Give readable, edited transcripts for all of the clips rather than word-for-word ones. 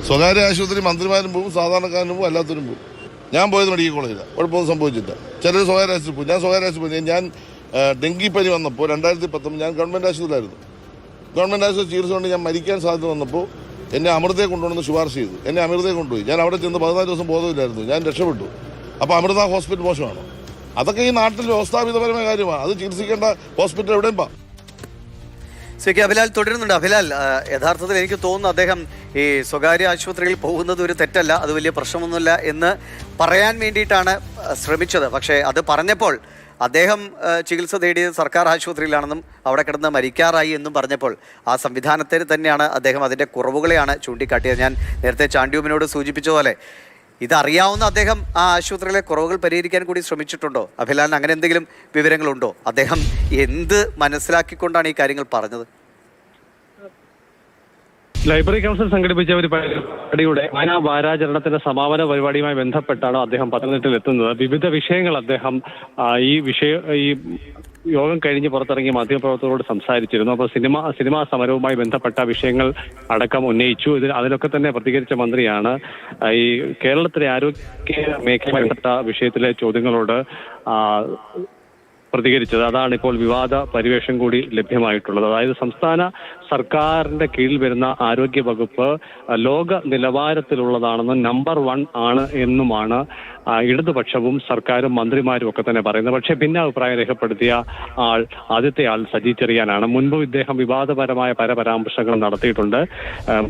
സ്വകാര്യ ആശുപത്രി മന്ത്രിമാരും പോകും, സാധാരണക്കാരനും പോകും, എല്ലാത്തിനും പോകും. ഞാൻ പോയത് മെഡിക്കൽ കോളേജിലാണ്, കുഴപ്പമൊന്നും സംഭവിച്ചില്ല. ചിലർ സ്വകാര്യ ആശുപത്രി പോകും, ഞാൻ സ്വകാര്യ ആശുപത്രി പോയി. ഞാൻ ഡെങ്കിപ്പനി വന്നപ്പോൾ 2019 ഞാൻ ഗവൺമെൻറ് ആശുപത്രിയിലായിരുന്നു. ഗവൺമെൻറ് ആശുപത്രി ചികിത്സ കൊണ്ട് ഞാൻ മരിക്കാൻ സാധ്യത വന്നപ്പോൾ എന്നെ അമൃതയെ കൊണ്ടുവന്ന് ശുപാർശ ചെയ്തു. എന്നെ അമൃതയെ കൊണ്ടുപോയി. ഞാൻ അവിടെ ചെന്ന് 14 ദിവസം ബോധമില്ലായിരുന്നു. ഞാൻ രക്ഷപ്പെട്ടു. അപ്പോൾ അമൃത ഹോസ്പിറ്റൽ മോശമാണോ? അതൊക്കെ ഈ നാട്ടിൽ വ്യവസ്ഥാപിതപരമായ കാര്യമാണ്. അത് ചികിത്സിക്കേണ്ട ഹോസ്പിറ്റൽ എവിടെയും പാ. ശ്രീ കെ അഭിലാൽ തുടരുന്നുണ്ട്. അഭിലാൽ, യഥാർത്ഥത്തിൽ എനിക്ക് തോന്നുന്നു അദ്ദേഹം ഈ സ്വകാര്യ ആശുപത്രിയിൽ പോകുന്നത് ഒരു തെറ്റല്ല, അത് വലിയ പ്രശ്നമൊന്നുമില്ല എന്ന് പറയാൻ വേണ്ടിയിട്ടാണ് ശ്രമിച്ചത്. പക്ഷേ അത് പറഞ്ഞപ്പോൾ അദ്ദേഹം ചികിത്സ തേടിയത് സർക്കാർ ആശുപത്രിയിലാണെന്നും അവിടെ കിടന്ന് മരിക്കാറായി എന്നും പറഞ്ഞപ്പോൾ ആ സംവിധാനത്തിൽ തന്നെയാണ് അദ്ദേഹം അതിൻ്റെ കുറവുകളെയാണ് ചൂണ്ടിക്കാട്ടിയത്. ഞാൻ നേരത്തെ ചാണ്ഡ്യൂമിനോട് സൂചിപ്പിച്ച പോലെ ഇതറിയാവുന്ന അദ്ദേഹം ആ ആശുപത്രിയിലെ കുറവുകൾ പരിഹരിക്കാൻ കൂടി ശ്രമിച്ചിട്ടുണ്ടോ? അഭിലാലിന് അങ്ങനെ എന്തെങ്കിലും വിവരങ്ങളുണ്ടോ? അദ്ദേഹം എന്ത് മനസ്സിലാക്കിക്കൊണ്ടാണ് ഈ കാര്യങ്ങൾ പറഞ്ഞത്? ലൈബ്രറി കൗൺസിൽ സംഘടിപ്പിച്ച ഒരു പരിപാടിയുടെ വാരാചരണത്തിന്റെ സമാപന പരിപാടിയുമായി ബന്ധപ്പെട്ടാണ് അദ്ദേഹം പത്തനംതിട്ടയിൽ എത്തുന്നത്. വിവിധ വിഷയങ്ങൾ അദ്ദേഹം ഈ യോഗം കഴിഞ്ഞ് പുറത്തിറങ്ങിയ മാധ്യമപ്രവർത്തകരോട് സംസാരിച്ചിരുന്നു. അപ്പോൾ സിനിമാ സമരവുമായി ബന്ധപ്പെട്ട വിഷയങ്ങൾ അടക്കം ഉന്നയിച്ചു. അതിലൊക്കെ തന്നെ പ്രതികരിച്ച മന്ത്രിയാണ് ഈ കേരളത്തിലെ ആരോഗ്യ മേഖലയുമായി ബന്ധപ്പെട്ട വിഷയത്തിലെ ചോദ്യങ്ങളോട് പ്രതികരിച്ചത്. അതാണ് ഇപ്പോൾ വിവാദ പരിവേഷം കൂടി ലഭ്യമായിട്ടുള്ളത്. അതായത് സംസ്ഥാന സർക്കാരിന്റെ കീഴിൽ വരുന്ന ആരോഗ്യ വകുപ്പ് ലോക നിലവാരത്തിലുള്ളതാണെന്നും നമ്പർ 1 ആണ് എന്നുമാണ് ഇടതുപക്ഷവും സർക്കാരും മന്ത്രിമാരും ഒക്കെ തന്നെ പറയുന്നത്. പക്ഷേ ഭിന്നാഭിപ്രായം രേഖപ്പെടുത്തിയ ആദ്യത്തെ ആൾ സജി ചെറിയാനാണ്. മുൻപ് ഇദ്ദേഹം വിവാദപരമായ പല പരാമർശങ്ങളും നടത്തിയിട്ടുണ്ട്.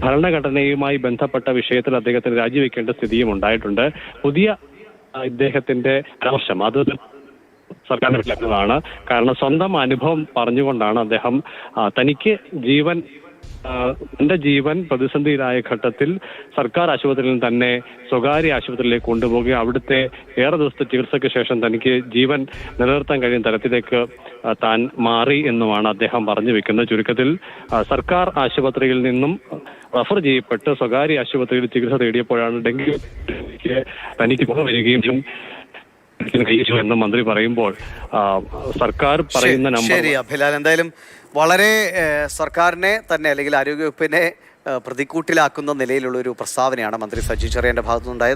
ഭരണഘടനയുമായി ബന്ധപ്പെട്ട വിഷയത്തിൽ അദ്ദേഹത്തിന് രാജിവെക്കേണ്ട സ്ഥിതിയും ഉണ്ടായിട്ടുണ്ട്. പുതിയ ഇദ്ദേഹത്തിന്റെ പരാമർശം അത് സർക്കാരിന് ലഭ്യമാണ്. കാരണം സ്വന്തം അനുഭവം പറഞ്ഞുകൊണ്ടാണ് അദ്ദേഹം തനിക്ക് തന്റെ ജീവൻ പ്രതിസന്ധിയിലായ ഘട്ടത്തിൽ സർക്കാർ ആശുപത്രിയിൽ തന്നെ സ്വകാര്യ ആശുപത്രിയിലേക്ക് കൊണ്ടുപോവുകയും അവിടുത്തെ ഏറെ ദിവസത്തെ ചികിത്സയ്ക്ക് ശേഷം തനിക്ക് ജീവൻ നിലനിർത്താൻ കഴിയുന്ന തരത്തിലേക്ക് താൻ മാറി എന്നുമാണ് അദ്ദേഹം പറഞ്ഞു വെക്കുന്നത്. ചുരുക്കത്തിൽ സർക്കാർ ആശുപത്രിയിൽ നിന്നും റഫർ ചെയ്യപ്പെട്ട് സ്വകാര്യ ആശുപത്രിയിൽ ചികിത്സ തേടിയപ്പോഴാണ് ഡെങ്കി തനിക്ക് വരികയും എന്നും മന്ത്രി പറയുമ്പോൾ സർക്കാർ പറയുന്ന നമ്പർ. ശരി അഭിലാൽ, എന്തായാലും വളരെ സർക്കാരിനെ തന്നെ അല്ലെങ്കിൽ ആരോഗ്യവകുപ്പിനെ പ്രതിക്കൂട്ടിലാക്കുന്ന നിലയിലുള്ള ഒരു പ്രസ്താവനയാണ് മന്ത്രി സജി ചെറിയാന്റെ ഭാഗത്തുനിന്നുണ്ടായത്.